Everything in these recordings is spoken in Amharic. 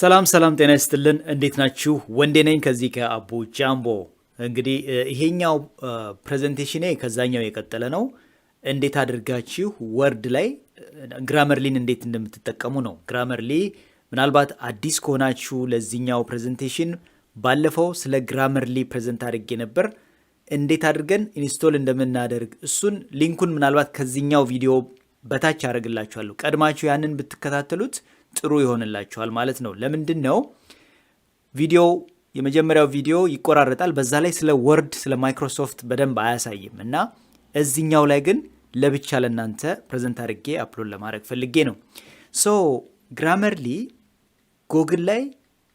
ሰላም ጤና ይስጥልን እንዴት ናችሁ ወንዴ ነኝ ከዚህ ከአቡ ጃምቦ እንግዲህ ይሄኛው ፕሬዘንቴሽኔ ከዛኛው የቀጠለ ነው እንዴት አድርጋችሁ ወርድ ላይ ግራመርሊን እንዴት እንደምትጠቀሙ ነው ግራመርሊ ምናልባት አዲስ ከሆናችሁ ለዚህኛው ፕሬዘንቴሽን ባለፈው ስለ ግራመርሊ ፕሬዘንት አድርጌ ነበር እንዴት አድርገን ኢንስቶል እንደምናደርግ እሱን ሊንኩን ምናልባት ከዚህኛው ቪዲዮ በታች አደርግላችኋለሁ ቀድማችሁ ያንን ብትከታተሉት ጥሩ ይሆንላችኋል ማለት ነው ለምንድነው ቪዲዮ የመጀመሪያው ቪዲዮ ይቆራረጣል በዛ ላይ ስለ ወርድ ስለ ማይክሮሶፍት በደንብ አያሳይም እና እዚህኛው ላይ ግን ለብቻ ለናንተ ፕሬዘንት አድርጌ አፕሎድ ለማድረግ ፈልጌ ነው ሶ ግራመርሊ ጎግል ላይ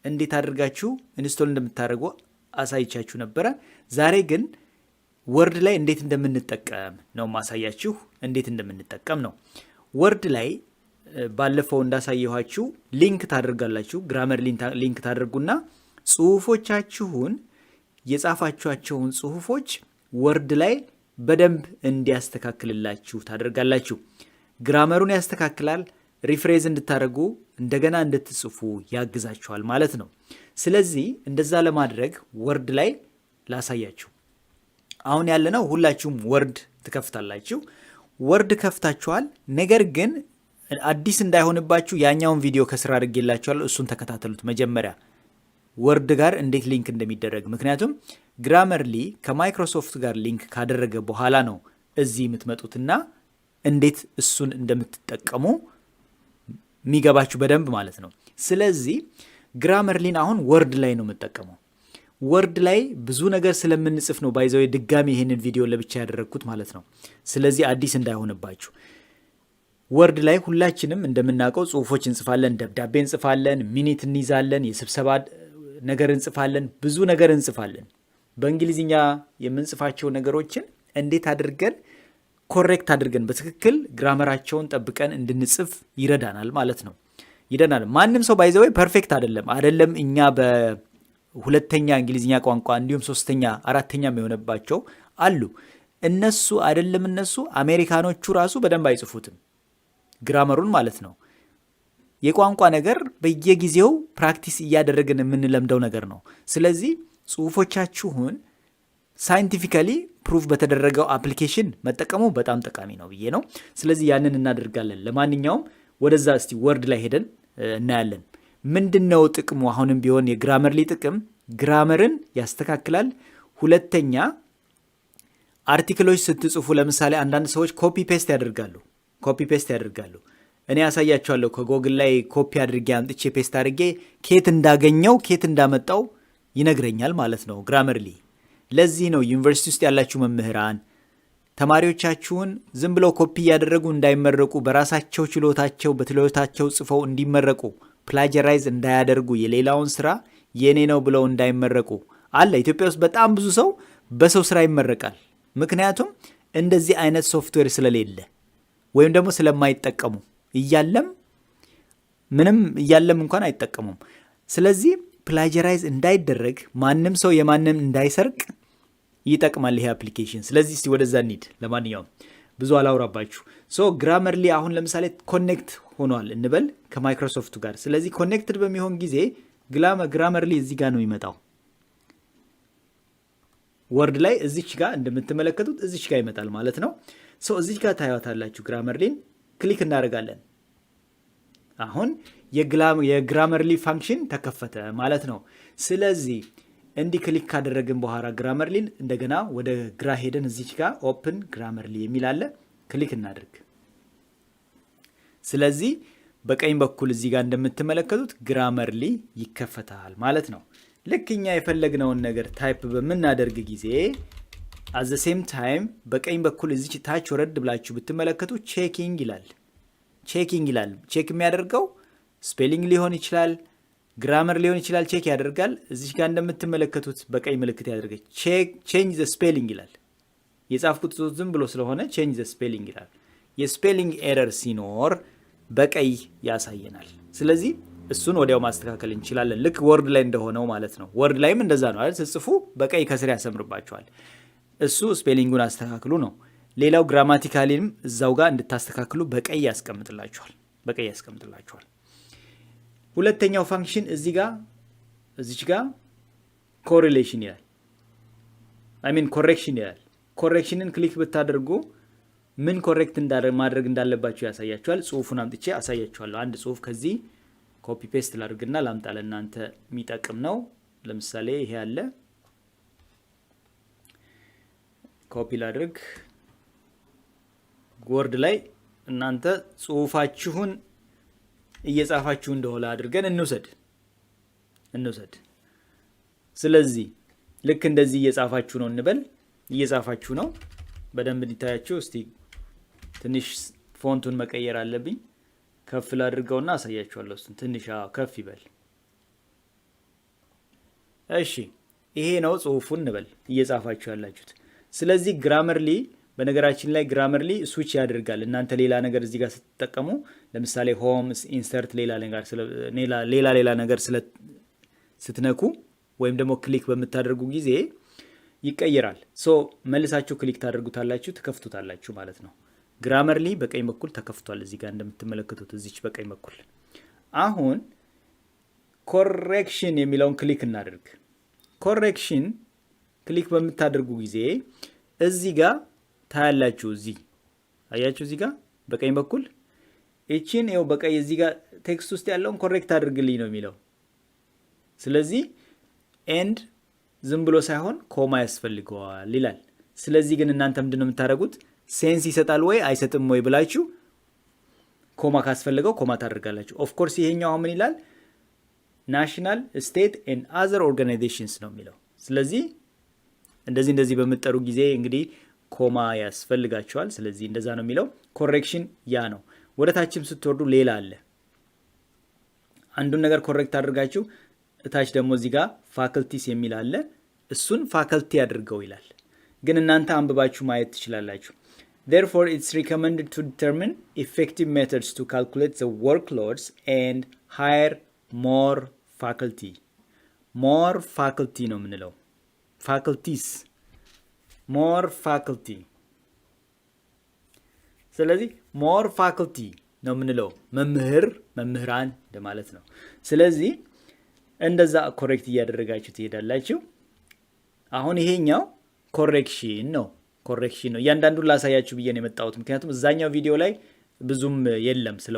እንዴት አድርጋችሁ ኢንስቶል እንደምታደርጉ አሳይቻችሁ ነበር ዛሬ ግን ወርድ ላይ እንዴት እንደምንጠቀም ነው ማሳያችሁ እንዴት እንደምንጠቀም ነው ወርድ ላይ ባለፈው እንዳሳየኋችሁ ሊንክ ታደርጋላችሁ ግራመር ሊንክ ታደርጉና ጽሁፎቻችሁን የጻፋችኋቸውን ጽሁፎች ወርድ ላይ በደንብ እንዲያስተካክልላችሁ ታደርጋላችሁ ግራመሩን ያስተካክላል ሪፍሬዝ እንድታደርጉ እንደገና እንድትጽፉ ያግዛችኋል ማለት ነው ስለዚህ እንደዛ ለማድረግ ወርድ ላይ ላሳያችሁ አሁን ያለነው ሁላችሁም ወርድ ትከፍታላችሁ ወርድ ከፍታችኋል ነገር ግን አዲስ እንዳይሆንባችሁ ያኛውን ቪዲዮ ከስራ አድርጌላችኋለሁ እሱን ተከታተሉት መጀመሪያ ወርድ ጋር እንዴት ሊንክ እንደሚደረግ ምክንያቱም ግራመርሊ ከማይክሮሶፍት ጋር ሊንክ ካደረገ በኋላ ነው እዚህ የምትመጡትና እንዴት እሱን እንደምትጠቀሙ የሚገባችሁ በደንብ ማለት ነው ስለዚህ ግራመርሊን አሁን ወርድ ላይ ነው የምትጠቀመው ወርድ ላይ ብዙ ነገር ስለምንጽፍ ነው ባይዘው ድጋሚ ይሄንን ቪዲዮ ለብቻ ያደረኩት ማለት ነው ስለዚህ አዲስ እንዳይሆንባችሁ ወርድ ላይ ሁላችንም እንደምናውቀው ጽሁፎች እንጽፋለን ደብዳቤ እንጽፋለን ሚኒት እንይዛለን የስብሰባ ነገር እንጽፋለን ብዙ ነገር እንጽፋለን በእንግሊዝኛ የምንጽፋቸው ነገሮችን እንዴት አድርገን ኮሬክት አድርገን በትክክል ግራመራቸውን ጠብቀን እንድንጽፍ ይረዳናል ማለት ነው ይረዳናል ማንንም ሰው ባይዘው ፐርፌክት አይደለም እኛ በሁለተኛ እንግሊዝኛ ቋንቋ እንዲሁም ሶስተኛ አራተኛም የሆነባቸው አሉ እነሱ አሜሪካኖቹ ራሱ በደንብ አይጽፉትም ግራመሩን ማለት ነው የቋንቋ ነገር በየጊዜው ፕራክቲስ እያደረግን የምንለምደው ነገር ነው ስለዚህ ጽሁፎቻችሁን ሳይንቲፊካሊ ፕሩፍ በተደረገው አፕሊኬሽን መጠቀሙ በጣም ጠቃሚ ነው ብዬ ነው ስለዚህ ያንን እናደርጋለን ለማንኛውም ወደዛ እስቲ ወርድ ላይ ሄደን እናያለን ምንድነው ጥቅሙ አሁንም ቢሆን የግራመርሊ ጥቅም ግራመርን ያስተካክላል ሁለተኛ አርቲክሎች ስትጽፉ ለምሳሌ አንዳንድ ሰዎች ኮፒ ፔስት ያደርጋሉ እኔ ያሳያቸዋለሁ ከጎግል ላይ ኮፒ አድርጌ አምጥቼ ፔስት አድርጌ ኬት እንዳመጣው ይነግረኛል ማለት ነው ግራመርሊ ለዚህ ነው ዩኒቨርሲቲ ውስጥ ያላችሁ መምህራን ተማሪዎቻችሁን ዝም ብለው ኮፒ ያደረጉ እንዳይመረቁ በራሳቸው ችሎታቸው ጽፈው እንዲመረቁ ፕላጀራይዝ እንዳያደርጉ የሌላውን ስራ የኔ ነው ብለው እንዳይመረቁ አለ ኢትዮጵያ ውስጥ በጣም ብዙ ሰው በሰው ስራ ይመረቃል ምክንያቱም እንደዚህ አይነት ሶፍትዌር ስለሌለ ወይም ደግሞ ስለማይጠቀሙ ምንም እያለም እንኳን አይጠቀሙም ስለዚህ ፕላጀራይዝ እንዳይደረግ ማንም ሰው የማንም እንዳይሰርቅ ይጠቅማል ይሄ አፕሊኬሽን ስለዚህ እስቲ ወደዛ እንሂድ ለማንኛውም ብዙ አላውራባችሁ ሶ ግራመርሊ አሁን ለምሳሌ ኮኔክት ሆኗል እንበል ከማይክሮሶፍት ጋር ስለዚህ ኮኔክትድ በሚሆን ጊዜ ግራመርሊ እዚህ ጋር ነው የሚመጣው ወርድ ላይ እዚች ጋር እንደምትመለከቱት እዚች ጋር ይመጣል ማለት ነው ሶ እዚች ጋር ታያታላችሁ ግራመርሊን ክሊክ እናደርጋለን አሁን የግራመርሊ ፋንክሽን ተከፈተ ማለት ነው ስለዚህ እንዲ ክሊክ ካደረግን በኋላ ግራመርሊን እንደገና ወደ ግራ ሄደን እዚች ጋር ኦፕን ግራመርሊ የሚል አለ ክሊክ እናድርግ ስለዚህ በቀኝ በኩል እዚህ ጋር እንደምትመለከቱት ግራመርሊ ይከፈታል ማለት ነው ልክኛ የፈለግነውን ነገር ታይፕ በመናደርግ ጊዜ at the same time በቀኝ በኩል እዚች ታች ወረድ ብላችሁ ብትመለከቱ ቼኪንግ ይላል ቼክ የሚያደርገው ስፔሊንግ ሊሆን ይችላል ግራመር ሊሆን ይችላል ቼክ ያደርጋል እዚች ጋር እንደምትመለከቱት በቀኝ ምልክት ያደርጋል change the spelling ይላል የጻፍኩት ዝም ብሎ ስለሆነ change the spelling ይላል የስፔሊንግ ኤረር ሲኖር በቀይ ያሳየናል ስለዚህ እሱን ወዲያው ማስተካከል እንችላለን ልክ ወርድ ላይ እንደሆነው ማለት ነው ወርድ ላይም እንደዛ ነው አይደል ጽፉ በቀይ ከስር ያሰምርባችኋል እሱ ስፔሊንጉን አስተካክሉ ነው ሌላው ግራማቲካሊም እዛው ጋር እንድታስተካክሉ በቀይ ያስቀምጥላችኋል ሁለተኛው ፋንክሽን እዚች ጋር ኮሪሌሽን ይላል ኮሬክሽን ይላል። ኮሬክሽንን ክሊክ ብታደርጉ ምን ኮሬክት ማድረግ እንዳለባችሁ ያሳያችኋል። ጽሁፉን አምጥቼ አሳያችኋለሁ። አንድ ጽሁፍ ከዚህ ኮፒ ፔስት ላድርግና ላምጣ፣ ለእናንተ የሚጠቅም ነው። ለምሳሌ ይሄ አለ፣ ኮፒ ላድርግ ወርድ ላይ እናንተ ጽሁፋችሁን እየጻፋችሁ እንደሆነ አድርገን እንውሰድ። ስለዚህ ልክ እንደዚህ እየጻፋችሁ ነው እንበል። እየጻፋችሁ ነው በደንብ እንዲታያችሁ። እስቲ ትንሽ ፎንቱን መቀየር አለብኝ። ከፍ ላድርገውና አሳያችኋለሁ። እሱን ትንሽ ከፍ ይበል። እሺ ይሄ ነው ጽሁፉን እንበል እየጻፋችሁ ያላችሁት። ስለዚህ ግራመርሊ በነገራችን ላይ ግራመርሊ ስዊች ያደርጋል። እናንተ ሌላ ነገር እዚህ ጋር ስትጠቀሙ ለምሳሌ ሆም ኢንሰርት ሌላ ነገር ስትነኩ ወይም ደግሞ ክሊክ በምታደርጉ ጊዜ ይቀየራል። መልሳችሁ ክሊክ ታደርጉታላችሁ፣ ትከፍቱታላችሁ ማለት ነው። ግራመርሊ በቀኝ በኩል ተከፍቷል። እዚህ ጋር እንደምትመለከቱት እዚች በቀኝ በኩል። አሁን ኮሬክሽን የሚለውን ክሊክ እናደርግ። ኮሬክሽን ክሊክ በምታደርጉ ጊዜ እዚህ ጋር ታያላችሁ። እዚህ አያችሁ፣ እዚህ ጋር በቀኝ በኩል እቺን ይኸው በቀኝ እዚህ ጋር ቴክስት ውስጥ ያለውን ኮሬክት አድርግልኝ ነው የሚለው። ስለዚህ ኤንድ ዝም ብሎ ሳይሆን ኮማ ያስፈልገዋል ይላል። ስለዚህ ግን እናንተ ምንድነው የምታደርጉት? ሴንስ ይሰጣል ወይ አይሰጥም ወይ ብላችሁ ኮማ ካስፈልገው ኮማ ታደርጋላችሁ። ኦፍ ኮርስ ይሄኛው ምን ይላል? ናሽናል ስቴት ኤንድ አዘር ኦርጋናይዜሽንስ ነው የሚለው። ስለዚህ እንደዚህ በምትጠሩ ጊዜ እንግዲህ ኮማ ያስፈልጋቸዋል። ስለዚህ እንደዛ ነው የሚለው። ኮሬክሽን ያ ነው። ወደ ታችም ስትወርዱ ሌላ አለ። አንዱን ነገር ኮሬክት አድርጋችሁ እታች ደግሞ እዚህ ጋር ፋክልቲስ የሚል አለ። እሱን ፋክልቲ አድርገው ይላል። ግን እናንተ አንብባችሁ ማየት ትችላላችሁ። Therefore, it's recommended to determine effective methods to calculate the workloads and hire more faculty. More faculty ነው የምንለው። faculties. more faculty. ስለዚህ more faculty ነው የምንለው። መምህራን እንደማለት ነው። ስለዚህ እንደዛ ኮሬክት እያደረጋችሁ ትሄዳላችሁ። አሁን ይሄኛው ኮሬክሽን ነው። እያንዳንዱን ላሳያችሁ ብዬ ነው የመጣሁት። ምክንያቱም እዛኛው ቪዲዮ ላይ ብዙም የለም፣ ስለ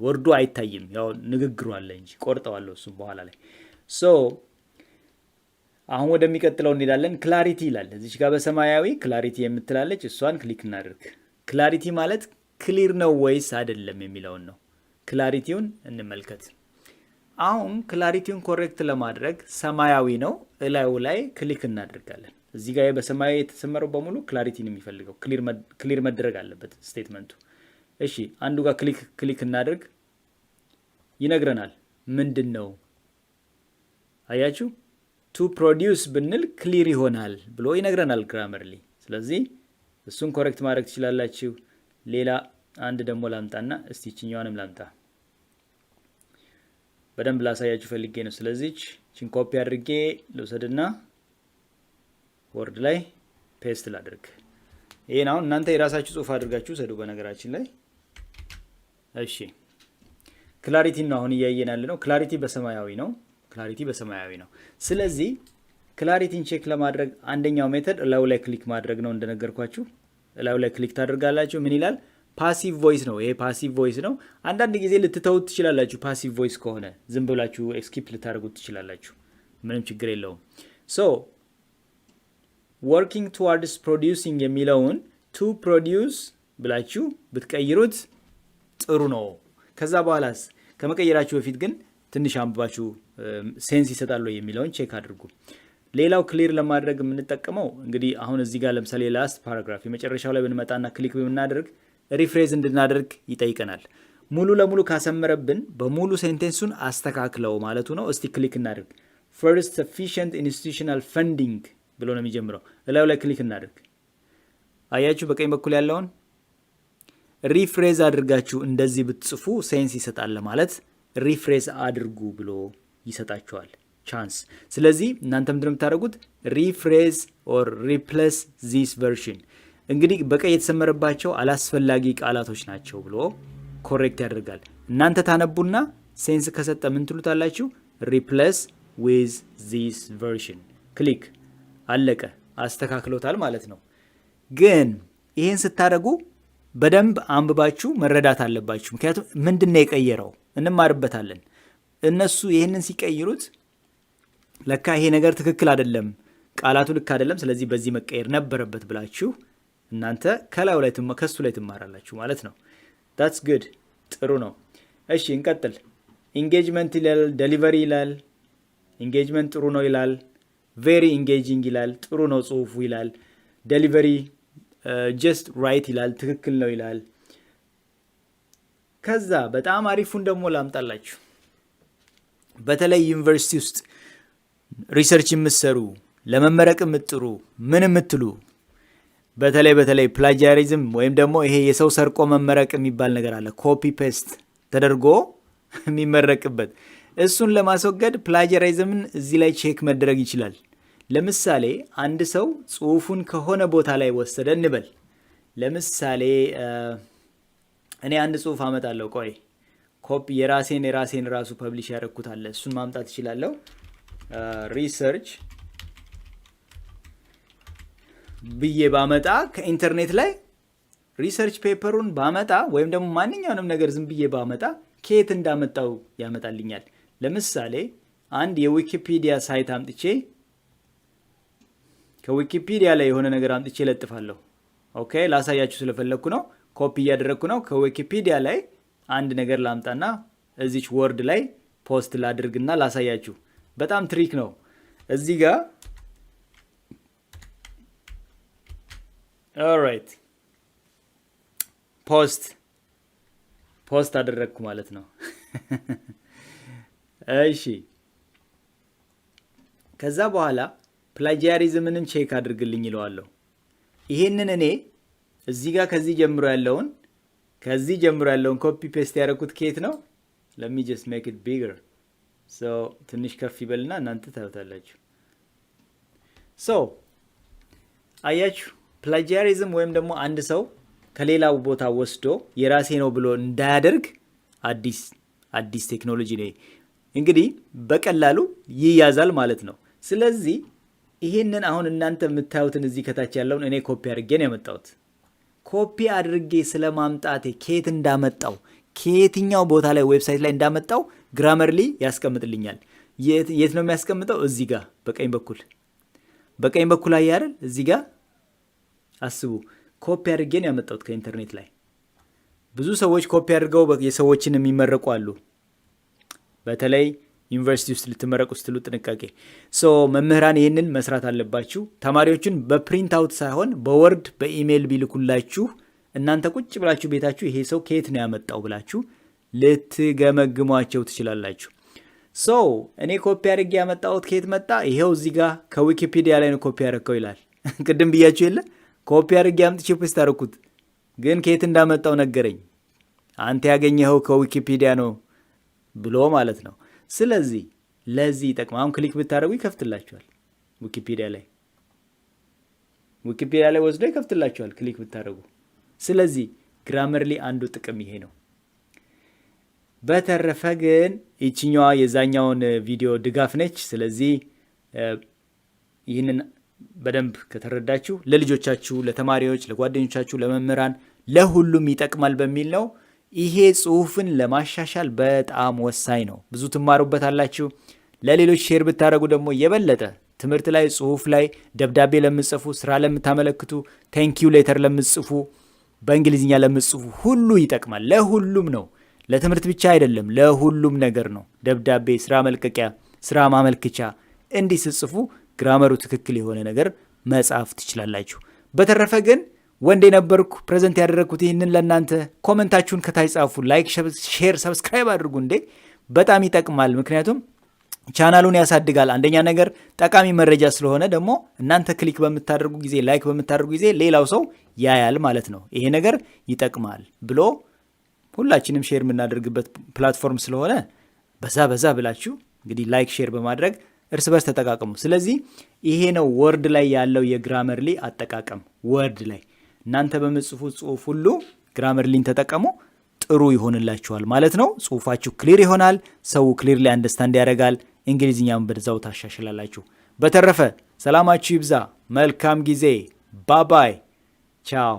ወርዱ አይታይም። ያው ንግግሩ አለ እንጂ ቆርጠዋለሁ እሱም በኋላ ላይ። አሁን ወደሚቀጥለው እንሄዳለን። ክላሪቲ ይላል እዚች ጋር በሰማያዊ ክላሪቲ የምትላለች፣ እሷን ክሊክ እናድርግ። ክላሪቲ ማለት ክሊር ነው ወይስ አይደለም የሚለውን ነው። ክላሪቲውን እንመልከት። አሁን ክላሪቲውን ኮሬክት ለማድረግ ሰማያዊ ነው፣ እላዩ ላይ ክሊክ እናደርጋለን። እዚህ ጋር በሰማያዊ የተሰመረው በሙሉ ክላሪቲ ነው የሚፈልገው። ክሊር መደረግ አለበት ስቴትመንቱ። እሺ አንዱ ጋር ክሊክ እናድርግ። ይነግረናል ምንድን ነው አያችሁ። ቱ ፕሮዲውስ ብንል ክሊር ይሆናል ብሎ ይነግረናል ግራመርሊ። ስለዚህ እሱን ኮሬክት ማድረግ ትችላላችሁ። ሌላ አንድ ደግሞ ላምጣና እስቲ እቺኛዋንም ላምጣ። በደንብ ላሳያችሁ ፈልጌ ነው። ስለዚህ እቺን ኮፒ አድርጌ ልውሰድና ወርድ ላይ ፔስት ላድርግ። ይሄን አሁን እናንተ የራሳችሁ ጽሁፍ አድርጋችሁ ሰዱ። በነገራችን ላይ እሺ ክላሪቲ ነው አሁን እያየን ያለ ነው። ክላሪቲ በሰማያዊ ነው። ስለዚህ ክላሪቲን ቼክ ለማድረግ አንደኛው ሜተድ እላዩ ላይ ክሊክ ማድረግ ነው። እንደነገርኳችሁ እላዩ ላይ ክሊክ ታደርጋላችሁ። ምን ይላል? ፓሲቭ ቮይስ ነው። ይሄ ፓሲቭ ቮይስ ነው። አንዳንድ ጊዜ ልትተውት ትችላላችሁ። ፓሲቭ ቮይስ ከሆነ ዝም ብላችሁ ስኪፕ ልታደርጉት ትችላላችሁ። ምንም ችግር የለውም። working towards producing የሚለውን to produce ብላችሁ ብትቀይሩት ጥሩ ነው። ከዛ በኋላስ ከመቀየራችሁ በፊት ግን ትንሽ አንብባችሁ ሴንስ ይሰጣል የሚለውን ቼክ አድርጉ። ሌላው ክሊር ለማድረግ የምንጠቀመው እንግዲህ አሁን እዚህ ጋር ለምሳሌ ላስት ፓራግራፍ የመጨረሻው ላይ ብንመጣና ክሊክ ብናደርግ ሪፍሬዝ እንድናደርግ ይጠይቀናል። ሙሉ ለሙሉ ካሰመረብን በሙሉ ሴንቴንሱን አስተካክለው ማለቱ ነው። እስቲ ክሊክ እናድርግ። first sufficient institutional funding ብሎ ነው የሚጀምረው። እላዩ ላይ ክሊክ እናድርግ። አያችሁ በቀኝ በኩል ያለውን ሪፍሬዝ አድርጋችሁ እንደዚህ ብትጽፉ ሴንስ ይሰጣል ማለት ሪፍሬዝ አድርጉ ብሎ ይሰጣችኋል ቻንስ። ስለዚህ እናንተ ምንድነው የምታደርጉት? ሪፍሬዝ ኦር ሪፕሌስ ዚስ ቨርዥን። እንግዲህ በቀይ የተሰመረባቸው አላስፈላጊ ቃላቶች ናቸው ብሎ ኮሬክት ያደርጋል። እናንተ ታነቡና ሴንስ ከሰጠ ምን ትሉታላችሁ? replace with this version ክሊክ አለቀ አስተካክሎታል ማለት ነው። ግን ይሄን ስታደርጉ በደንብ አንብባችሁ መረዳት አለባችሁ። ምክንያቱም ምንድነው የቀየረው እንማርበታለን። እነሱ ይሄንን ሲቀይሩት ለካ ይሄ ነገር ትክክል አይደለም፣ ቃላቱ ልክ አይደለም፣ ስለዚህ በዚህ መቀየር ነበረበት ብላችሁ እናንተ ከላዩ ላይ ከሱ ላይ ትማራላችሁ ማለት ነው። that's good ጥሩ ነው። እሺ እንቀጥል። ኢንጌጅመንት ይላል፣ ዴሊቨሪ ይላል። ኢንጌጅመንት ጥሩ ነው ይላል። very engaging ይላል፣ ጥሩ ነው ጽሁፉ ይላል። ዴሊቨሪ just right ይላል፣ ትክክል ነው ይላል። ከዛ በጣም አሪፉን ደግሞ ላምጣላችሁ። በተለይ ዩኒቨርሲቲ ውስጥ ሪሰርች የምትሰሩ ለመመረቅ የምትጥሩ ምን የምትሉ በተለይ ፕላጂያሪዝም ወይም ደግሞ ይሄ የሰው ሰርቆ መመረቅ የሚባል ነገር አለ። ኮፒ ፔስት ተደርጎ የሚመረቅበት እሱን ለማስወገድ ፕላጂያሪዝምን እዚህ ላይ ቼክ መደረግ ይችላል። ለምሳሌ አንድ ሰው ጽሁፉን ከሆነ ቦታ ላይ ወሰደ እንበል። ለምሳሌ እኔ አንድ ጽሁፍ አመጣለሁ። ቆይ ኮፒ የራሴን ራሱ ፐብሊሽ ያደረኩት አለ። እሱን ማምጣት እችላለሁ። ሪሰርች ብዬ ባመጣ ከኢንተርኔት ላይ ሪሰርች ፔፐሩን ባመጣ ወይም ደግሞ ማንኛውንም ነገር ዝም ብዬ ባመጣ ከየት እንዳመጣው ያመጣልኛል። ለምሳሌ አንድ የዊኪፒዲያ ሳይት አምጥቼ ከዊኪፒዲያ ላይ የሆነ ነገር አምጥቼ ለጥፋለሁ። ኦኬ ላሳያችሁ ስለፈለኩ ነው። ኮፒ እያደረኩ ነው። ከዊኪፒዲያ ላይ አንድ ነገር ላምጣና እዚች ወርድ ላይ ፖስት ላድርግና ላሳያችሁ። በጣም ትሪክ ነው። እዚህ ጋር ኦልራይት ፖስት አደረግኩ ማለት ነው። እሺ ከዛ በኋላ ፕላጂያሪዝምን ቼክ አድርግልኝ ይለዋለሁ። ይሄንን እኔ እዚህ ጋር ከዚህ ጀምሮ ያለውን ኮፒ ፔስት ያደረኩት ከየት ነው? let me just make it bigger so ትንሽ ከፍ ይበልና እናንተ ታዩታላችሁ። so አያችሁ ፕላጂያሪዝም ወይም ደግሞ አንድ ሰው ከሌላው ቦታ ወስዶ የራሴ ነው ብሎ እንዳያደርግ አዲስ ቴክኖሎጂ ነው። እንግዲህ በቀላሉ ይያዛል ማለት ነው። ስለዚህ ይሄንን አሁን እናንተ የምታዩትን እዚህ ከታች ያለውን እኔ ኮፒ አድርጌ ነው ያመጣሁት። ኮፒ አድርጌ ስለማምጣቴ ከየት እንዳመጣው ከየትኛው ቦታ ላይ ዌብሳይት ላይ እንዳመጣው ግራመርሊ ያስቀምጥልኛል። የት ነው የሚያስቀምጠው? እዚህ ጋር በቀኝ በኩል ላይ አይደል? እዚህ ጋር አስቡ። ኮፒ አድርጌ ነው ያመጣሁት ከኢንተርኔት ላይ። ብዙ ሰዎች ኮፒ አድርገው የሰዎችን የሚመረቁ አሉ። በተለይ ዩኒቨርሲቲ ውስጥ ልትመረቁ ስትሉ ጥንቃቄ። መምህራን ይህንን መስራት አለባችሁ። ተማሪዎችን በፕሪንት አውት ሳይሆን በወርድ በኢሜይል ቢልኩላችሁ እናንተ ቁጭ ብላችሁ ቤታችሁ ይሄ ሰው ከየት ነው ያመጣው ብላችሁ ልትገመግሟቸው ትችላላችሁ። እኔ ኮፒ አድርጌ ያመጣሁት ከየት መጣ? ይሄው እዚህ ጋር ከዊኪፒዲያ ላይ ነው ኮፒ ያደረከው ይላል። ቅድም ብያችሁ የለ ኮፒ አድርጌ አምጥቼ ፔስት አደረኩት፣ ግን ከየት እንዳመጣው ነገረኝ። አንተ ያገኘኸው ከዊኪፒዲያ ነው ብሎ ማለት ነው። ስለዚህ ለዚህ ይጠቅማል። አሁን ክሊክ ብታደርጉ ይከፍትላችኋል። ዊኪፒዲያ ላይ ወስዶ ይከፍትላችኋል ክሊክ ብታደርጉ። ስለዚህ ግራመርሊ አንዱ ጥቅም ይሄ ነው። በተረፈ ግን ይችኛዋ የዛኛውን ቪዲዮ ድጋፍ ነች። ስለዚህ ይህንን በደንብ ከተረዳችሁ ለልጆቻችሁ፣ ለተማሪዎች፣ ለጓደኞቻችሁ፣ ለመምህራን ለሁሉም ይጠቅማል በሚል ነው። ይሄ ጽሁፍን ለማሻሻል በጣም ወሳኝ ነው። ብዙ ትማሩበታላችሁ። ለሌሎች ሼር ብታደርጉ ደግሞ የበለጠ ትምህርት ላይ፣ ጽሁፍ ላይ፣ ደብዳቤ ለምጽፉ፣ ስራ ለምታመለክቱ፣ ቴንኪዩ ሌተር ለምጽፉ፣ በእንግሊዝኛ ለምጽፉ ሁሉ ይጠቅማል። ለሁሉም ነው። ለትምህርት ብቻ አይደለም፣ ለሁሉም ነገር ነው። ደብዳቤ፣ ስራ መልቀቂያ፣ ስራ ማመልከቻ እንዲህ ስትጽፉ ግራመሩ ትክክል የሆነ ነገር መጻፍ ትችላላችሁ። በተረፈ ግን ወንዴ ነበርኩ ፕሬዘንት ያደረኩት ይህንን ለእናንተ። ኮመንታችሁን ከታች ጻፉ። ላይክ፣ ሼር፣ ሰብስክራይብ አድርጉ። በጣም ይጠቅማል። ምክንያቱም ቻናሉን ያሳድጋል። አንደኛ ነገር ጠቃሚ መረጃ ስለሆነ ደግሞ እናንተ ክሊክ በምታደርጉ ጊዜ፣ ላይክ በምታደርጉ ጊዜ ሌላው ሰው ያያል ማለት ነው። ይሄ ነገር ይጠቅማል ብሎ ሁላችንም ሼር የምናደርግበት ፕላትፎርም ስለሆነ በዛ ብላችሁ እንግዲህ ላይክ፣ ሼር በማድረግ እርስ በርስ ተጠቃቀሙ። ስለዚህ ይሄ ነው ወርድ ላይ ያለው የግራመርሊ አጠቃቀም። ወርድ ላይ እናንተ በምጽፉት ጽሁፍ ሁሉ ግራመርሊን ተጠቀሙ። ጥሩ ይሆንላችኋል ማለት ነው። ጽሁፋችሁ ክሊር ይሆናል። ሰው ክሊርሊ አንደርስታንድ ያደርጋል። እንግሊዝኛም በዛው ታሻሽላላችሁ። በተረፈ ሰላማችሁ ይብዛ። መልካም ጊዜ። ባባይ ቻው።